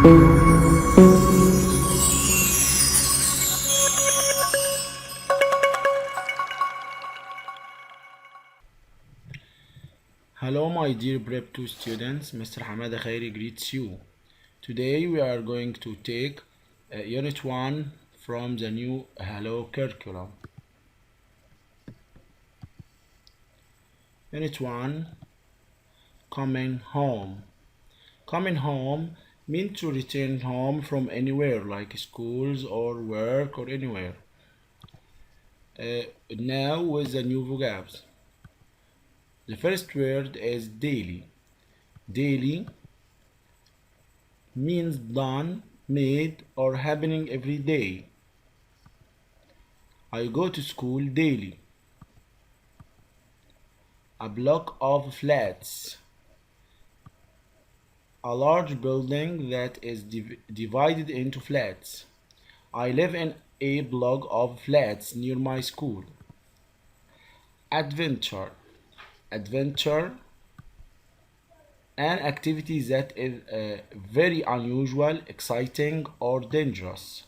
Hello, my dear prep2 students. Mr. Hamada Khairi greets you. Today we are going to take Unit 1 from the new Hello curriculum. Unit 1, Coming Home. Coming home means to return home from anywhere like schools or work or anywhere. Now with the new vocabs. The first word is daily. Daily means done, made, or happening every day. I go to school daily. A block of flats. A large building that is divided into flats. I live in a block of flats near my school. Adventure. Adventure, an activity that is very unusual, exciting, or dangerous.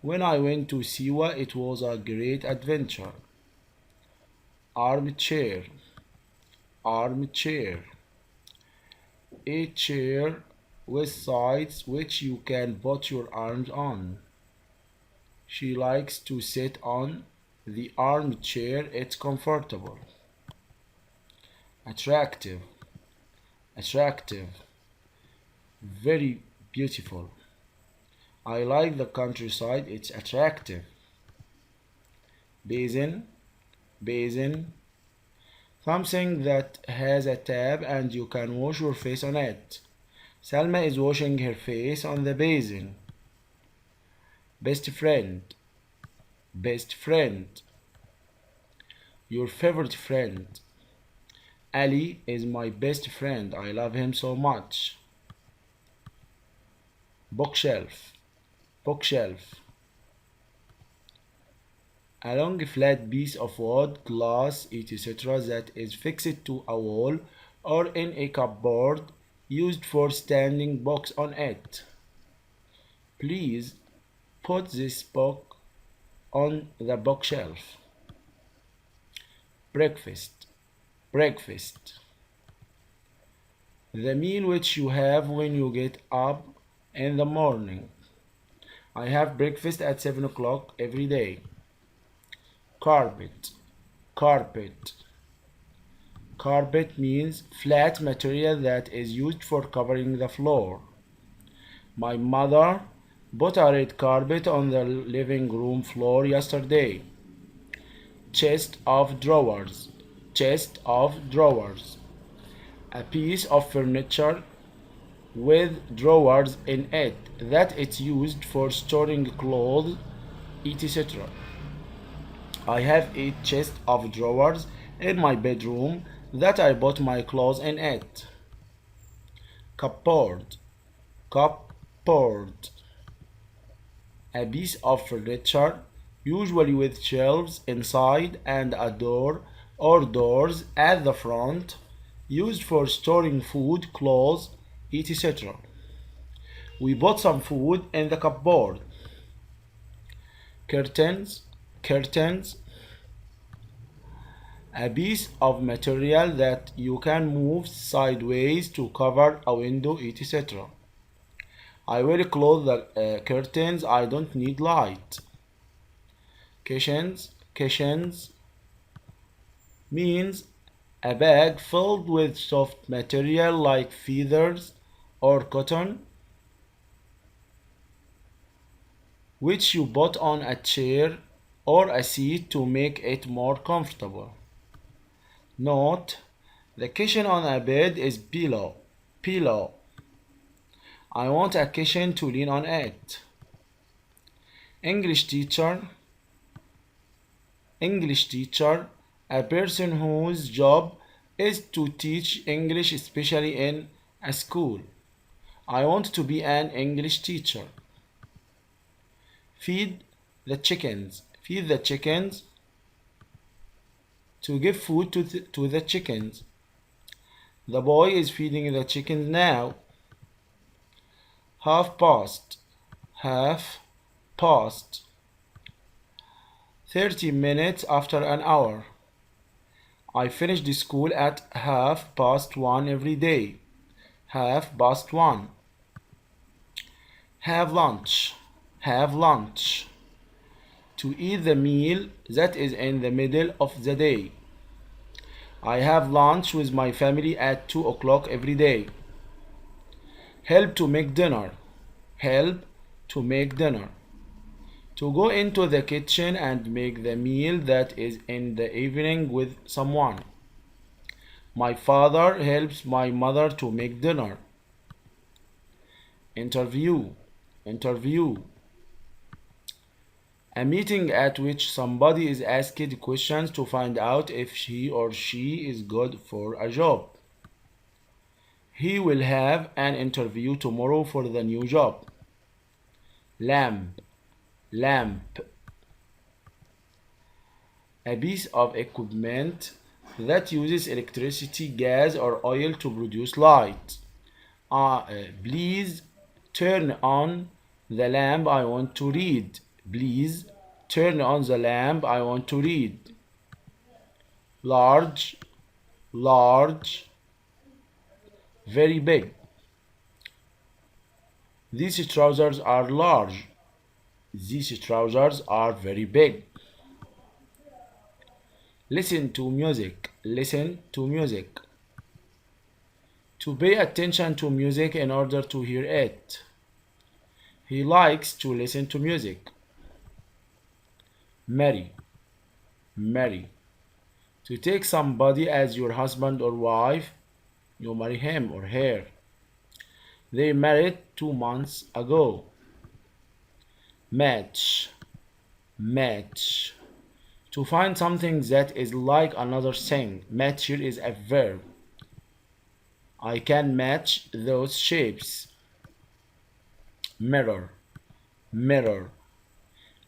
When I went to Siwa, it was a great adventure. Armchair. Armchair. A chair with sides which you can put your arms on. She likes to sit on the armchair, it's comfortable. Attractive. Attractive. Very beautiful. I like the countryside, it's attractive. Basin. Basin. Something that has a tap and you can wash your face on it. Salma is washing her face on the basin. Best friend. Best friend. Your favorite friend. Ali is my best friend. I love him so much. Bookshelf. Bookshelf. A long flat piece of wood, glass, etc. that is fixed to a wall or in a cupboard used for standing books on it. Please put this book on the bookshelf. Breakfast. Breakfast. The meal which you have when you get up in the morning. I have breakfast at 7 o'clock every day. Carpet. Carpet. Carpet means flat material that is used for covering the floor. My mother put a red carpet on the living room floor yesterday. Chest of drawers. Chest of drawers. A piece of furniture with drawers in it that it's used for storing clothes, etc. I have a chest of drawers in my bedroom that I put my clothes in it. Cupboard. Cupboard. A piece of furniture, usually with shelves inside and a door or doors at the front, used for storing food, clothes, etc. We put some food in the cupboard. Curtains. Curtains. A piece of material that you can move sideways to cover a window, etc. I will close the curtains, I don't need light. Cushions. Cushions means a bag filled with soft material like feathers or cotton, which you put on a chair or a seat to make it more comfortable. Note: the cushion on a bed is pillow. Pillow. I want a cushion to lean on it. English teacher. English teacher. A person whose job is to teach English, especially in a school. I want to be an English teacher. Feed the chickens. Feed the chickens. To give food to the chickens. The boy is feeding the chickens now. Half past. Half past. 30 minutes after an hour. I finish the school at half past one every day. Half past one. Have lunch. Have lunch. To eat the meal that is in the middle of the day. I have lunch with my family at 2 o'clock every day. Help to make dinner. Help to make dinner. To go into the kitchen and make the meal that is in the evening with someone. My father helps my mother to make dinner. Interview. Interview. A meeting at which somebody is asked questions to find out if he or she is good for a job. He will have an interview tomorrow for the new job. Lamp. Lamp. A piece of equipment that uses electricity, gas, or oil to produce light. Please turn on the lamp. I want to read. Please turn on the lamp. I want to read. Large, large, very big. These trousers are large. These trousers are very big. Listen to music. Listen to music. To pay attention to music in order to hear it. He likes to listen to music. Marry. Marry. To take somebody as your husband or wife, you marry him or her. They married 2 months ago. Match. Match. To find something that is like another thing. Match here is a verb. I can match those shapes. Mirror. Mirror.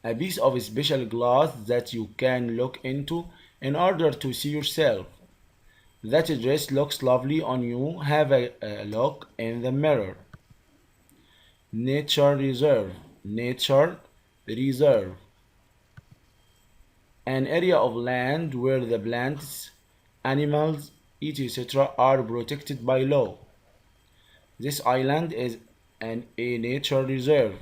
A piece of special glass that you can look into in order to see yourself. That dress looks lovely on you. Have a look in the mirror. Nature reserve. Nature reserve. An area of land where the plants, animals, etc. are protected by law. This island is a nature reserve.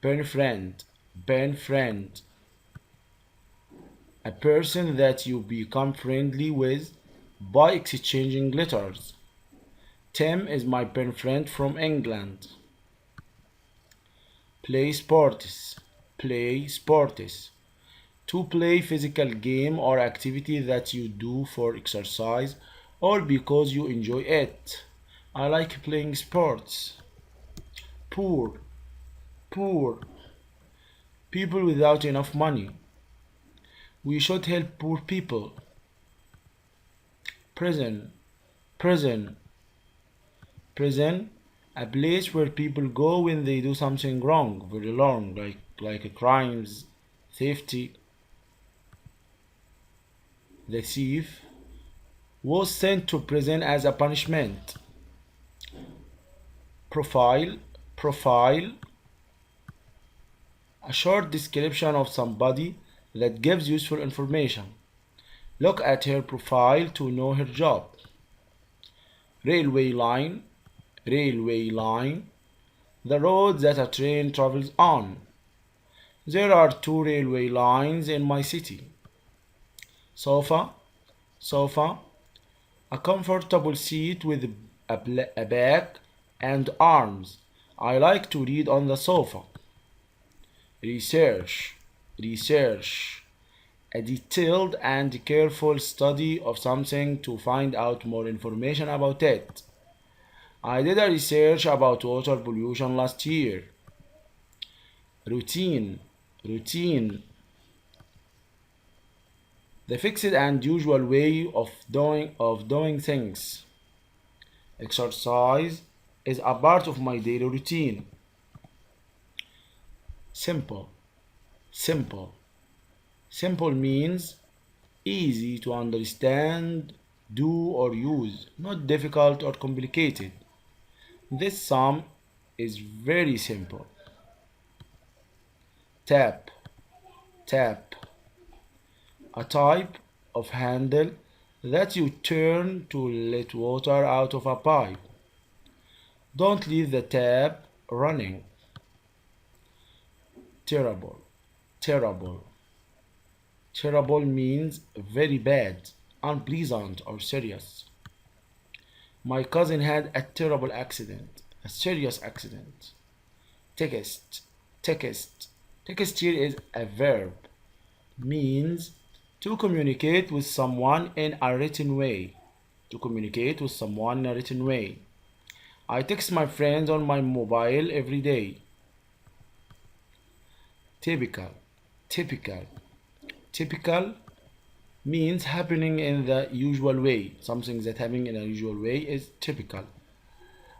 Pen friend. Pen friend. A person that you become friendly with by exchanging letters. Tim is my pen friend from England. Play sports. Play sports. To play physical game or activity that you do for exercise or because you enjoy it. I like playing sports. Poor. Poor. People without enough money. We should help poor people. Prison. Prison. Prison. A place where people go when they do something wrong, very wrong, like crimes, safety. The thief was sent to prison as a punishment. Profile. Profile. A short description of somebody that gives useful information. Look at her profile to know her job. Railway line. Railway line. The road that a train travels on. There are 2 railway lines in my city. Sofa. Sofa. A comfortable seat with a back and arms. I like to read on the sofa. Research. Research. A detailed and careful study of something to find out more information about it. I did a research about water pollution last year. Routine. Routine. The fixed and usual way of doing things. Exercise is a part of my daily routine. Simple. Simple. Simple means easy to understand, do or use, not difficult or complicated. This sum is very simple. Tap, tap, a type of handle that you turn to let water out of a pipe. Don't leave the tap running. Terrible, terrible. Terrible means very bad, unpleasant, or serious. My cousin had a terrible accident, a serious accident. Text, text. Text here is a verb, means to communicate with someone in a written way. To communicate with someone in a written way. I text my friends on my mobile every day. Typical, typical, typical means happening in the usual way. Something that happening in a usual way is typical.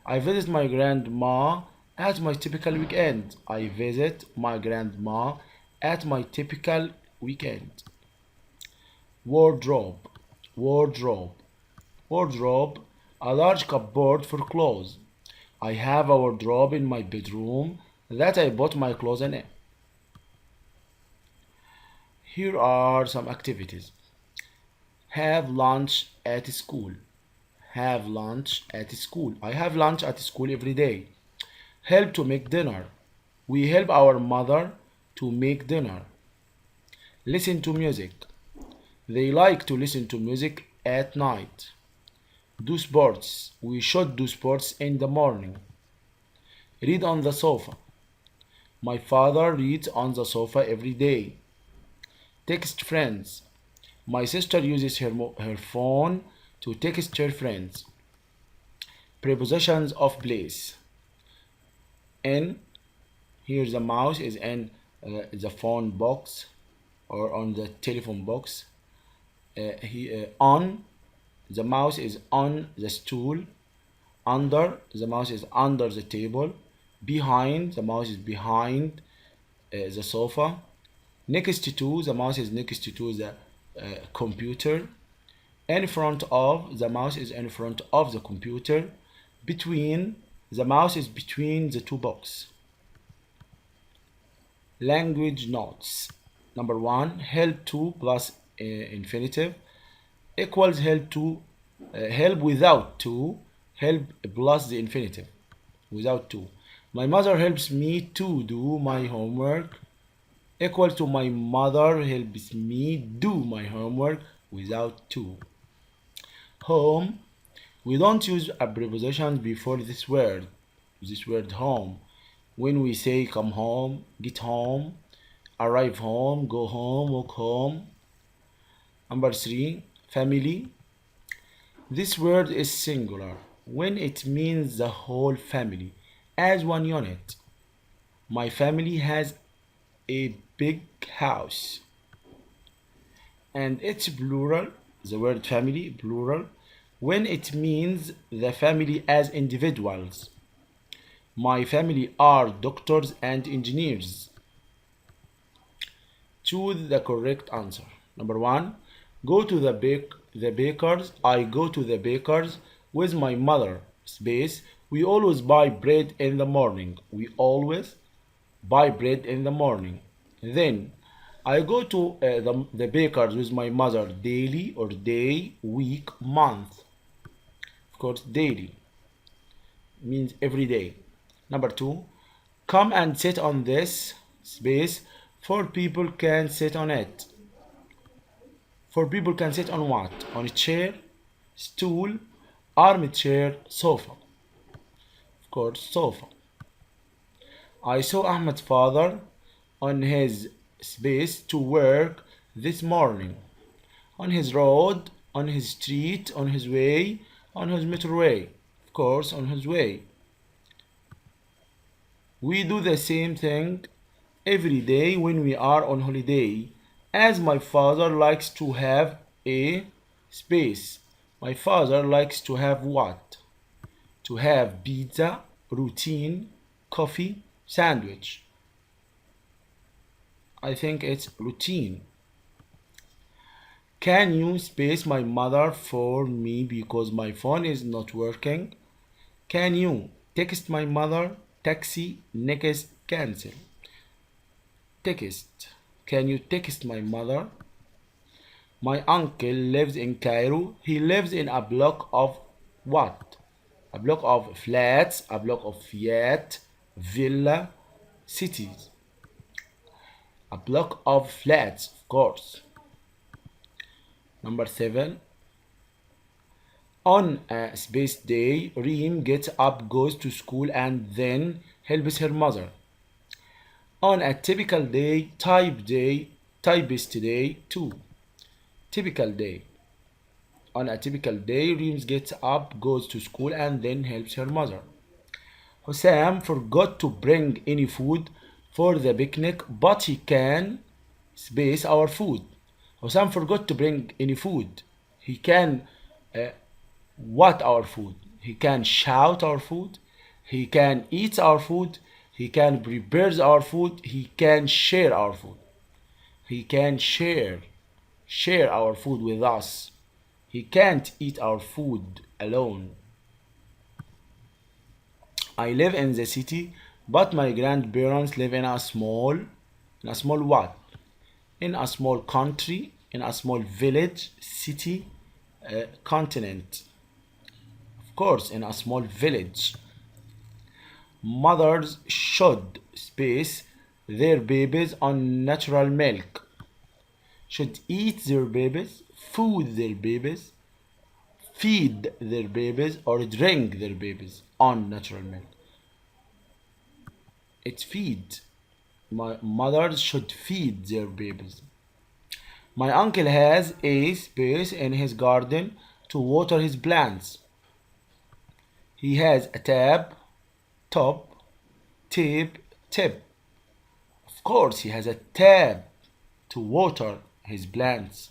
I visit my grandma at my typical weekend. I visit my grandma at my typical weekend. Wardrobe, wardrobe, wardrobe, a large cupboard for clothes. I have a wardrobe in my bedroom that I put my clothes in. Here are some activities. Have lunch at school. Have lunch at school. I have lunch at school every day. Help to make dinner. We help our mother to make dinner. Listen to music. They like to listen to music at night. Do sports. We should do sports in the morning. Read on the sofa. My father reads on the sofa every day. Text friends. My sister uses her phone to text her friends. Prepositions of place. In, here the mouse is in the phone box or on the telephone box. On, the mouse is on the stool. Under, the mouse is under the table. Behind, the mouse is behind the sofa. Next to, the mouse is next to the computer. In front of, the mouse is in front of the computer. Between, the mouse is between the two boxes. Language notes. Number one, help to plus infinitive equals help to, help without to, help plus the infinitive without to. My mother helps me to do my homework equal to my mother helps me do my homework without to. Home, we don't use a preposition before this word home. When we say come home, get home, arrive home, go home, walk home. Number three, family. This word is singular when it means the whole family as one unit. My family has a big house. And it's plural, the word family, plural, when it means the family as individuals. My family are doctors and engineers. Choose the correct answer. Number one, go to the baker's. I go to the baker's with my mother. Space. We always buy bread in the morning. We always buy bread in the morning. Then I go to the baker's with my mother daily or day, week, month. Of course, daily means every day. Number two, come and sit on this space. Four people can sit on it. Four people can sit on what? On a chair, stool, armchair, sofa. Of course, sofa. I saw Ahmed's father on his space to work this morning. On his road, on his street, on his way, on his motorway. Of course, on his way. We do the same thing every day when we are on holiday, as my father likes to have a space. My father likes to have what? To have pizza, routine, coffee, sandwich. I think it's routine. Can you space my mother for me because my phone is not working? Can you Text my mother. Taxi. Next. Cancel. Text. Can you text my mother? My uncle lives in Cairo. He lives in a block of what? A block of flats, a block of Fiat, villa, cities. A block of flats, of course. Number 7. On a space day, Reem gets up, goes to school, and then helps her mother. On a typical day, typist day, too. Typical day. On a typical day, Reem gets up, goes to school, and then helps her mother. Hussam forgot to bring any food for the picnic, but he can space our food. Hussam forgot to bring any food. He can what our food? He can shout our food. He can eat our food. He can prepare our food. He can share our food. He can share our food with us. He can't eat our food alone. I live in the city, but my grandparents live in a small what? In a small country, in a small village, city, continent. Of course, in a small village. Mothers should space their babies on natural milk. Should eat their babies, food their babies, feed their babies, or drink their babies on natural milk. It's feed. My mothers should feed their babies. My uncle has a space in his garden to water his plants. He has a top, tip. Of course, he has a tap to water his plants.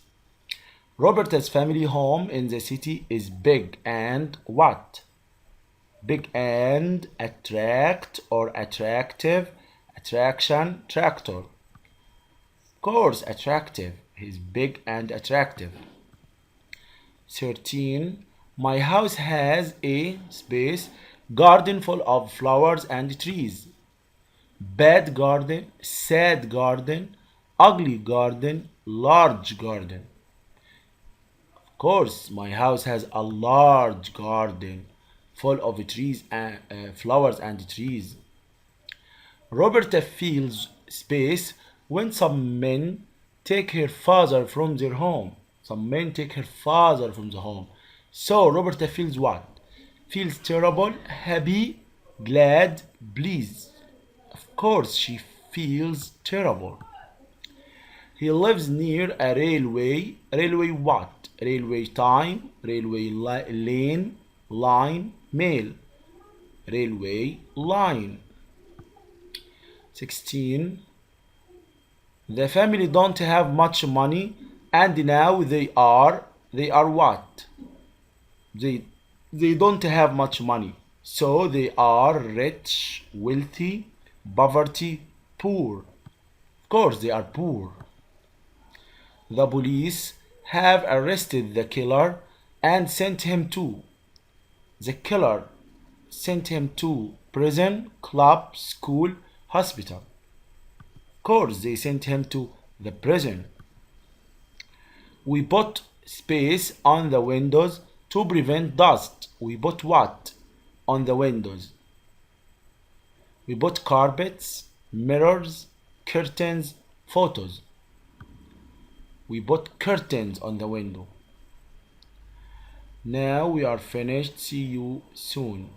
Roberta's family home in the city is big and what? Big and attract or attractive. Attraction, tractor. Of course, attractive. He's big and attractive. 13. My house has a space garden full of flowers and trees. Bad garden, sad garden, ugly garden, large garden. Of course, my house has a large garden full of trees and flowers and trees. Roberta feels space when some men take her father from their home. Some men take her father from the home. So Roberta feels what? Feels terrible, happy, glad, pleased. Of course, she feels terrible. He lives near a railway. Railway what? Railway time, railway lane, line, mail. Railway line. 16. The family don't have much money and now they are what? They they don't have much money. So they are rich, wealthy, poverty, poor. Of course they are poor. The police have arrested the killer and sent him to the killer sent him to prison, club, school, hospital. Of course, they sent him to the prison. We put space on the windows to prevent dust. We put what on the windows? We put carpets, mirrors, curtains, photos. We put curtains on the window. Now we are finished. See you soon.